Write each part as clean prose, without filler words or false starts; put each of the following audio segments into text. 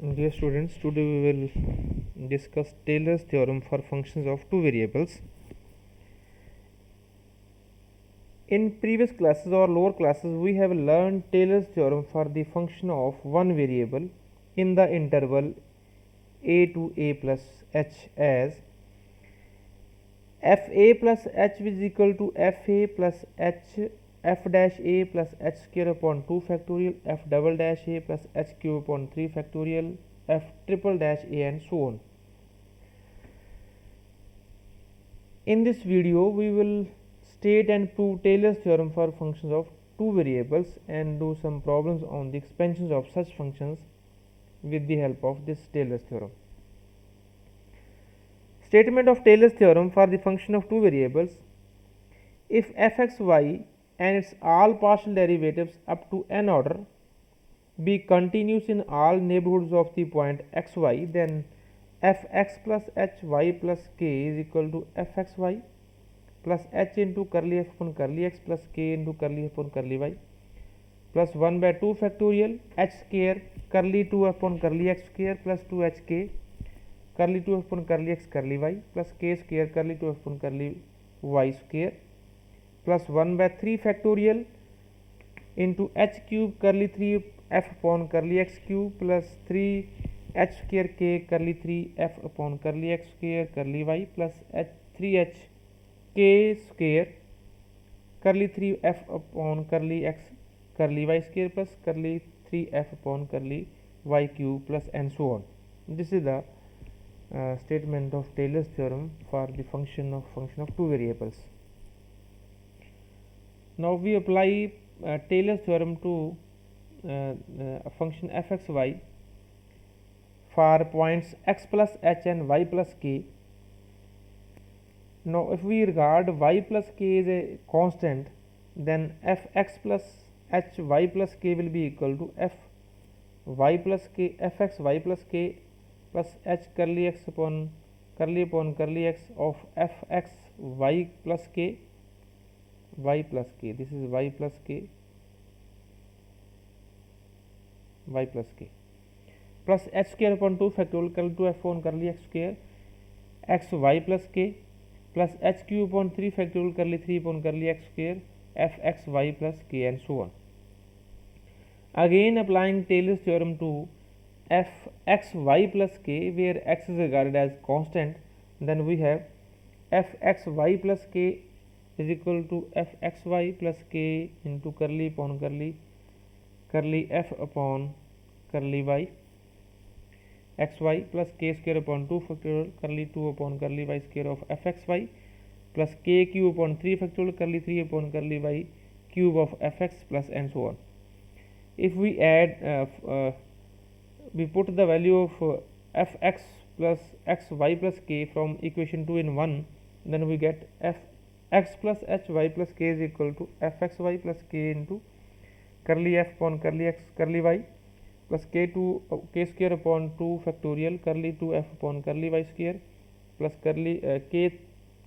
Dear students, today we will discuss Taylor's theorem for functions of two variables. In previous classes or lower classes, we have learned Taylor's theorem for the function of one variable in the interval a to a plus h as fa plus h is equal to fa plus h f dash a plus h square upon 2 factorial, f double dash a plus h cube upon 3 factorial, f triple dash a, and so on. In this video, we will state and prove Taylor's theorem for functions of two variables and do some problems on the expansions of such functions with the help of this Taylor's theorem. Statement of Taylor's theorem for the function of two variables: if fxy and its all partial derivatives up to n order be continuous in all neighborhoods of the point xy, then fx plus hy plus k is equal to fxy plus h into curly f upon curly x plus k into curly f upon curly y plus 1 by 2 factorial h square curly 2 f upon curly x square plus 2 hk curly 2 f upon curly x curly y plus k square curly 2 f upon curly y square plus 1 by 3 factorial into h cube curly 3 f upon curly x cube plus 3 h square k curly 3 f upon curly x square curly y plus 3h k square curly 3 f upon curly x curly y square plus curly 3 f upon curly y cube plus and so on. This is the statement of Taylor's theorem for the function of two variables. Now we apply Taylor's theorem to a function fxy for points x plus h and y plus k. Now if we regard y plus k as a constant, then fx plus h y plus k will be equal to f y plus k fx y plus k plus h curly x upon curly x of fx y plus k y plus k. This is y plus k y plus k plus h square upon 2 factorial curly 2 f upon curly x square x y plus k plus h cube upon 3 factorial curly 3 upon curly x square f x y plus k and so on. Again applying Taylor's theorem to f x y plus k, where x is regarded as constant, then we have f x y plus k is equal to f x y plus k into curly upon curly f upon curly y x y plus k square upon 2 factorial curly 2 upon curly y square of f x y plus k cube upon 3 factorial curly 3 upon curly y cube of f x plus and so on. If we add we put the value of f x plus x y plus k from equation 2 in 1, then we get f x plus h y plus k is equal to f x y plus k into curly f upon curly x curly y plus k square upon 2 factorial curly 2 f upon curly y square plus curly k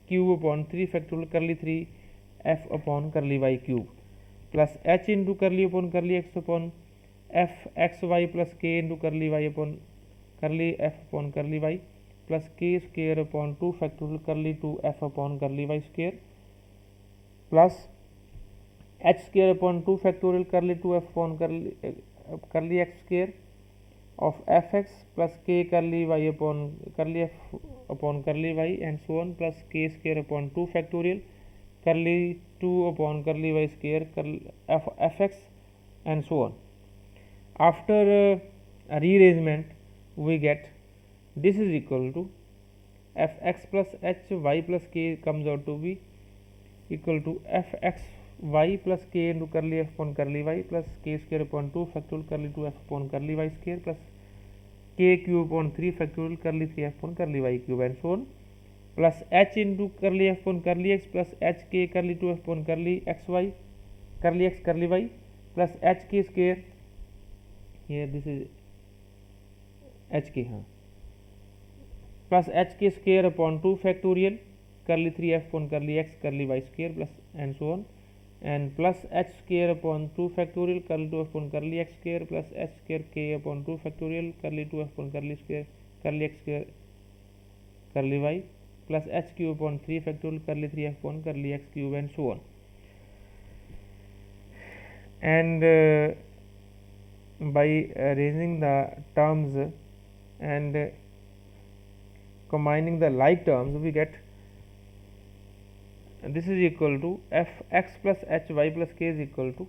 cube upon 3 factorial curly 3 f upon curly y cube plus h into curly upon curly x upon f x y plus k into curly y upon curly f upon curly y plus k square upon 2 factorial curly 2 f upon curly y square plus h square upon 2 factorial curly 2 f upon curly x square of f x plus k curly y upon curly f upon curly y and so on plus k square upon 2 factorial curly 2 upon curly y square f x and so on. After rearrangement, we get this is equal to f x plus h y plus k comes out to be equal to f x y plus k into curly f upon curly y plus k square upon 2 factorial curly 2 f upon curly y square plus k cube upon 3 factorial curly 3 f upon curly y cube and so on plus h into curly f upon curly x plus h k curly 2 f upon curly x y curly x curly y plus h k square, here this is h k plus h k square upon 2 factorial curly 3 f upon curly x curly y square plus and so on and plus h square upon 2 factorial curly 2f upon curly x square plus h square k upon 2 factorial curly 2f upon curly square curly x square curly y plus h cube upon 3 factorial curly 3f upon curly x cube and so on. And by arranging the terms and combining the like terms, we get this is equal to f x plus h y plus k is equal to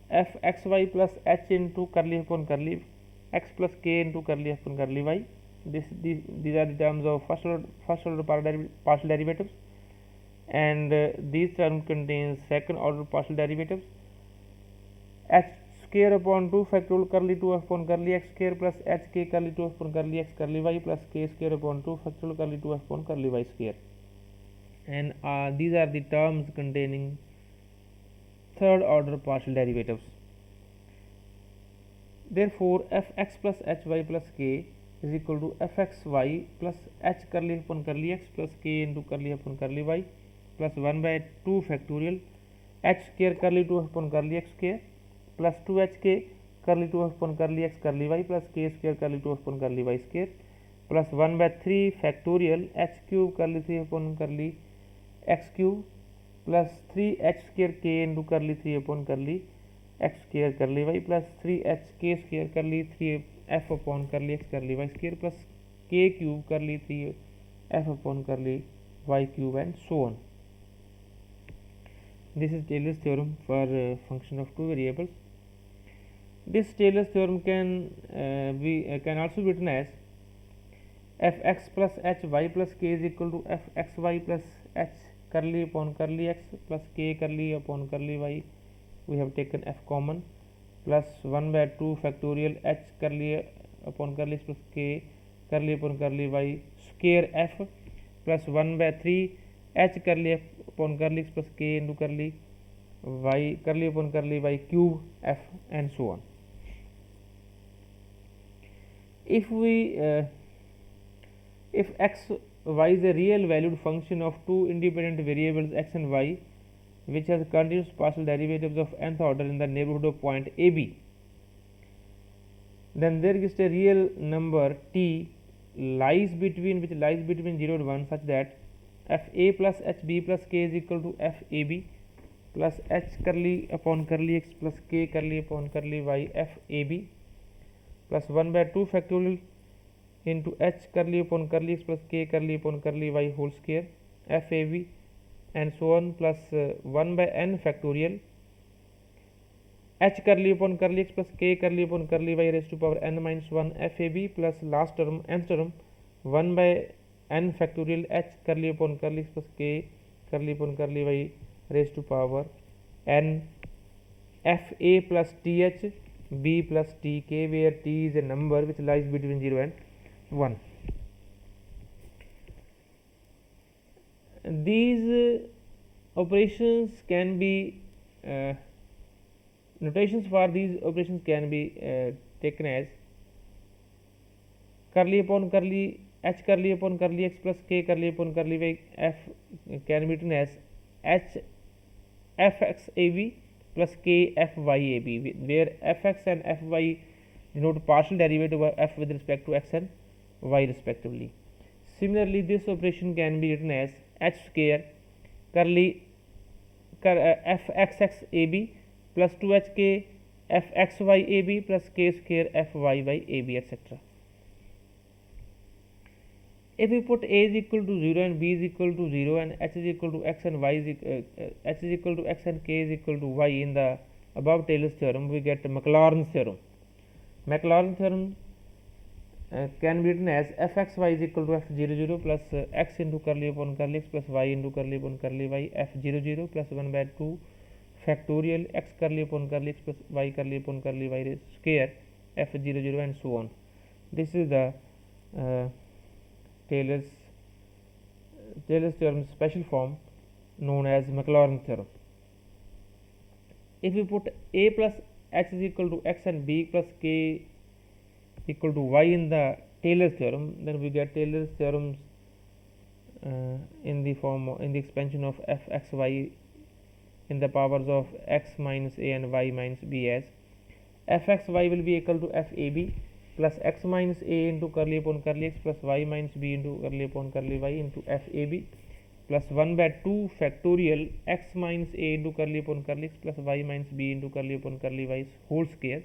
f x y plus h into curly upon curly x plus k into curly upon curly y. These are the terms of first order partial derivatives, and these term contains second order partial derivatives. H square upon 2 factorial curly 2 upon curly x square plus h k curly 2 upon curly x curly y plus k square upon 2 factorial curly 2 upon curly y square. And these are the terms containing third order partial derivatives. Therefore, fx plus hy plus k is equal to fxy plus h curly upon curly x plus k into curly upon curly y plus 1 by 2 factorial h square curly 2 upon curly x square plus 2hk curly 2 upon curly x curly y plus k square curly 2 upon curly y square plus 1 by 3 factorial h cube curly 3 upon curly x cube plus 3h square k into curly 3 upon curly x square curly y plus 3h k square curly 3f upon curly x curly y square plus k cube curly 3f upon curly y cube and so on. This is Taylor's theorem for function of two variables. This Taylor's theorem can also be written as fx plus hy plus k is equal to fxy plus h curly upon curly x plus k curly upon curly y. We have taken f common plus 1 by 2 factorial h curly upon curly x plus k curly upon curly y square f plus 1 by 3 h curly upon curly x plus k into curly y curly upon curly y cube f and so on. If we if x y is a real valued function of two independent variables x and y which has continuous partial derivatives of nth order in the neighborhood of point AB, then there is a real number t lies between 0 and 1 such that f a plus h b plus k is equal to f a b plus h curly upon curly x plus k curly upon curly y f a b plus 1 by 2 factorial into h curly upon curly x plus k curly upon curly y whole square f a b and so on plus 1 by n factorial h curly upon curly x plus k curly upon curly y raised to power n minus 1 f a b plus last term nth term 1 by n factorial h curly upon curly x plus k curly upon curly y raised to power n f a plus th b plus t k, where t is a number which lies between 0 and 1. These operations can be notations for these operations can be taken as curly upon curly h curly upon curly x plus k curly upon curly y f can be written as h fx ab plus k fy ab, where fx and fy denote partial derivative of f with respect to x and y respectively. Similarly, this operation can be written as h square curly fxx ab plus 2hk fxy ab plus k square fyy ab, etc. If we put a is equal to 0 and b is equal to 0 and h is equal to x and y is h is equal to x and k is equal to y in the above Taylor's theorem, we get Maclaurin's theorem. Maclaurin's theorem can be written as fxy is equal to f00 plus x into curly upon curly x plus y into curly upon curly y f00 plus 1 by 2 factorial x curly upon curly x plus y curly upon curly y square f00 and so on. This is the Taylor's theorem special form known as Maclaurin theorem. If we put a plus h is equal to x and b plus k equal to y in the Taylor's theorem, then we get Taylor's theorems in the form in the expansion of fxy in the powers of x minus a and y minus b as fxy will be equal to fab plus x minus a into curly upon curly x plus y minus b into curly upon curly y into fab plus 1 by 2 factorial x minus a into curly upon curly x plus y minus b into curly upon curly y whole square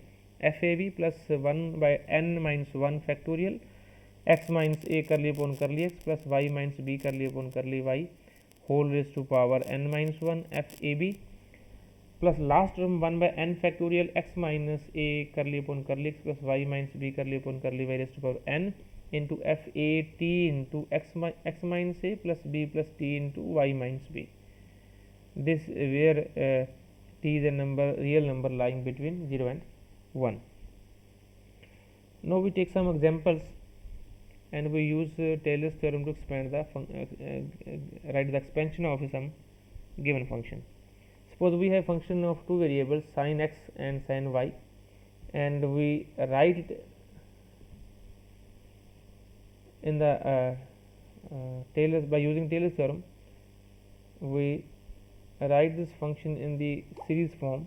fab plus 1 by n minus 1 factorial x minus a curly upon curly x plus y minus b curly upon curly y whole raised to power n minus 1 fab plus last term 1 by n factorial x minus a curly upon curly x plus y minus b curly upon curly y raised to power n into fat into x minus a plus b plus t into y minus b. This where t is a number, real number lying between 0 and 1. Now we take some examples and we use Taylor's theorem to expand the write the expansion of some given function. Suppose we have function of two variables sin x and sin y, and we write it in the Taylor's, by using Taylor's theorem we write this function in the series form.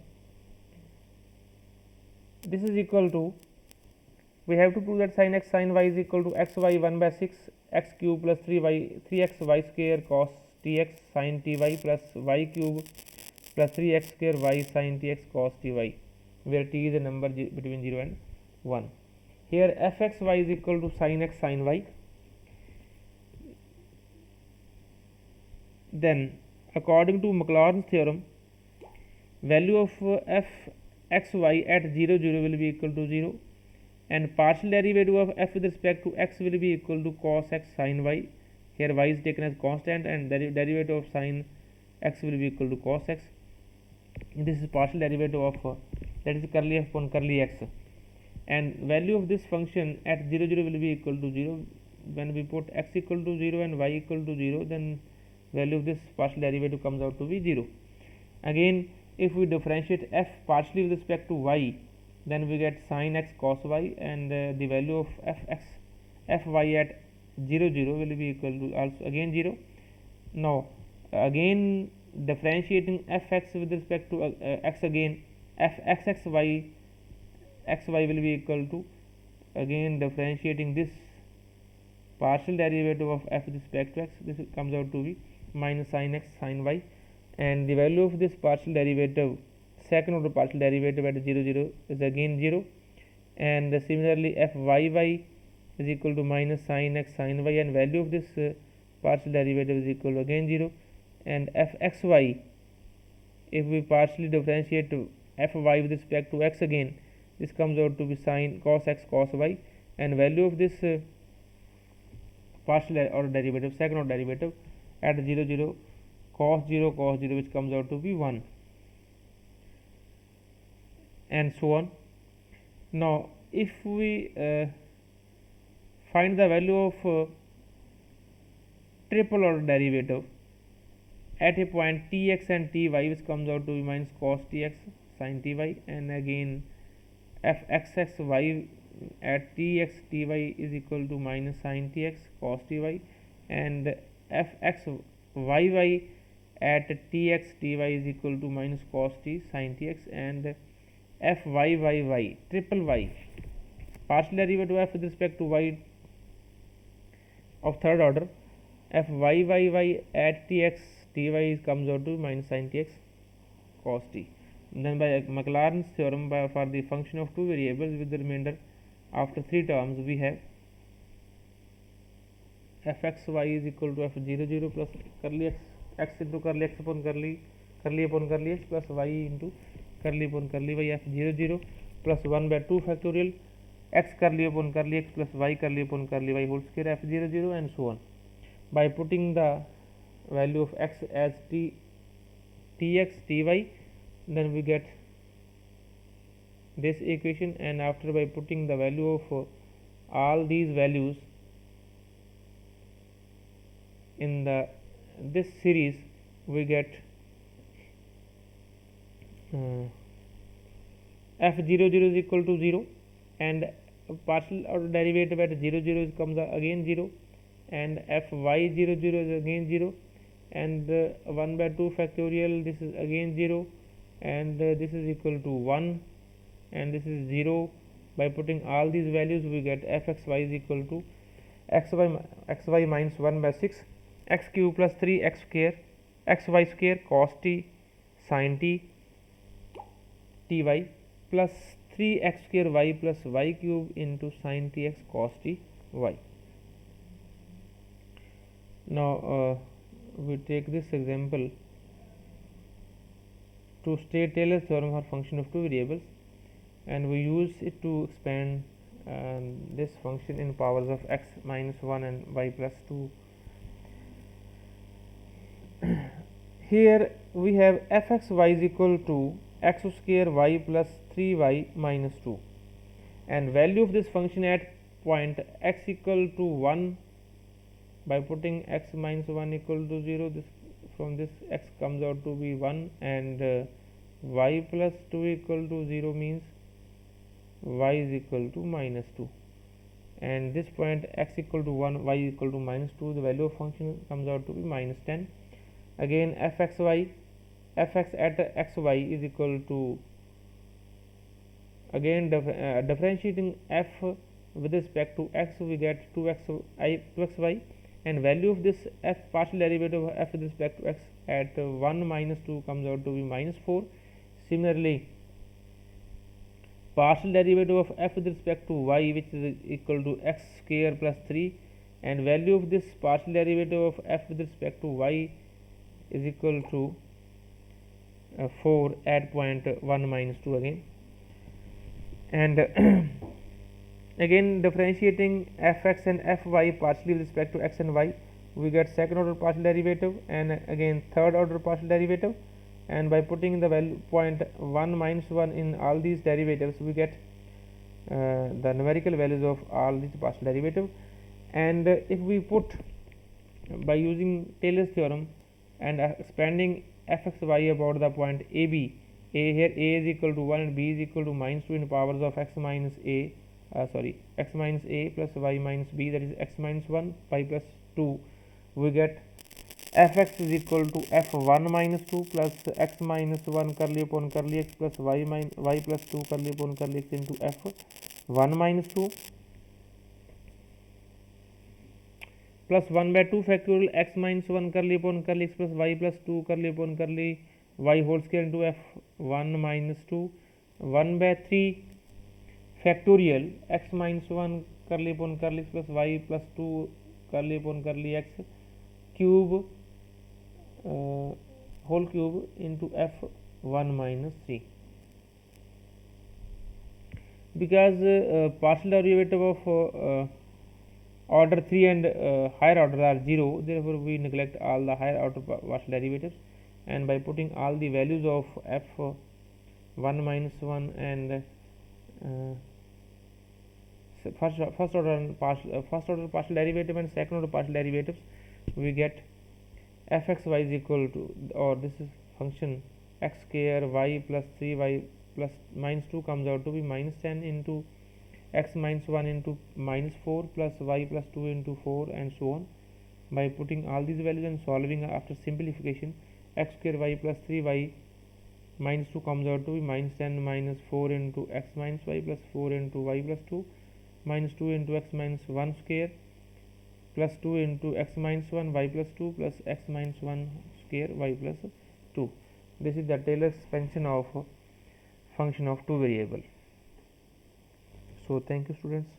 This is equal to, we have to prove that sin x sin y is equal to xy 1 by 6 x cube plus 3x y square cos tx sin ty plus y cube plus 3x square y sin tx cos ty, where t is a number between 0 and 1. Here fxy is equal to sin x sin y. Then according to Maclaurin's theorem, value of fxy at 0 0 will be equal to 0, and partial derivative of f with respect to x will be equal to cos x sin y. Here y is taken as constant and derivative of sin x will be equal to cos x. This is partial derivative of that is curly f upon curly x, and value of this function at 0 0 will be equal to 0. When we put x equal to 0 and y equal to 0, then value of this partial derivative comes out to be 0. Again, if we differentiate f partially with respect to y, then we get sin x cos y, and the value of fy at 0 0 will be equal to also again 0. Now again differentiating fx with respect to x, again fxxy xy will be equal to, again differentiating this partial derivative of f with respect to x, this comes out to be minus sin x sin y, and the value of this partial derivative, second order partial derivative at 0 0 is again 0, and similarly fyy is equal to minus sin x sin y, and value of this partial derivative is equal to again 0, and fxy, if we partially differentiate to fy with respect to x, again this comes out to be sin cos x cos y, and value of this partial order derivative, second order derivative at 0 0 cos 0 which comes out to be 1, and so on. Now if we find the value of triple order derivative at a point tx and ty, which comes out to be minus cos tx sin ty, and again fxxy at tx ty is equal to minus sin tx cos ty, and fxyy at tx ty is equal to minus cos t sin tx, and fyy triple y partial derivative of f with respect to y of third order, fyy at tx ty comes out to minus sin tx cos t. Then by Maclaurin's theorem, for the function of two variables with the remainder after three terms, we have fxy is equal to f0 0 plus curly x into curly x upon curly upon curly x plus y into curly upon curly y, f0 0 plus 1 by 2 factorial x curly upon curly x plus y curly upon curly y whole square, f0 0, and so on. By putting the value of x as tx ty, then we get this equation, and after by putting the value of all these values in this series, we get f0 0 is equal to 0, and partial order derivative at 0 0 comes again 0, and fy 0 0 is again 0, and 1 by 2 factorial, this is again 0, and this is equal to 1, and this is 0. By putting all these values, we get fxy is equal to xy minus 1 by 6 x cube plus 3 x square xy square cos t sin t ty plus 3 x square y plus y cube into sin t x cos t y. Now we take this example to state Taylor's theorem for function of two variables, and we use it to expand this function in powers of x minus 1 and y plus 2. Here we have fxy is equal to x square y plus 3y minus 2, and value of this function at point x equal to 1. By putting x minus 1 equal to 0, this from this x comes out to be 1, and y plus 2 equal to 0 means y is equal to minus 2, and this point x equal to 1, y equal to minus 2, the value of function comes out to be minus 10. Again fx at xy is equal to, again differentiating f with respect to x, we get 2xy, and value of this f partial derivative of f with respect to x at 1 minus 2 comes out to be minus 4. Similarly, partial derivative of f with respect to y, which is equal to x square plus 3, and value of this partial derivative of f with respect to y is equal to 4 at point 1 minus 2 again, and again differentiating fx and fy partially with respect to x and y, we get second order partial derivative and again third order partial derivative, and by putting the value point 1 minus 1 in all these derivatives, we get the numerical values of all these partial derivative. And if we put by using Taylor's theorem and expanding fxy about the point ab, here a is equal to 1 and b is equal to minus 2 in the powers of x minus a plus y minus b, that is x minus 1 y plus 2, we get fx is equal to f1 minus 2 plus x minus 1 curly upon curly x plus y plus 2 curly upon curly x into f1 minus 2 plus 1 by 2 factorial x minus 1 curly upon curly x plus y plus 2 curly upon curly y whole square into f1 minus 2, 1 by 3 factorial x minus 1 curly upon curly x plus y plus 2 curly upon curly x cube whole cube into f1 minus 3. Because partial derivative of order 3 and higher order are 0, therefore we neglect all the higher order partial derivatives, and by putting all the values of f1 minus 1 and first order partial derivative and second order partial derivatives, we get fxy is equal to, or this is function x square y plus 3y plus minus 2 comes out to be minus 10 into x minus 1 into minus 4 plus y plus 2 into 4 and so on. By putting all these values and solving after simplification, x square y plus 3y minus 2 comes out to be minus 10 minus 4 into x minus y plus 4 into y plus 2 minus 2 into x minus 1 square plus 2 into x minus 1 y plus 2 plus x minus 1 square y plus 2. This is the Taylor's expansion of function of two variable. So thank you students.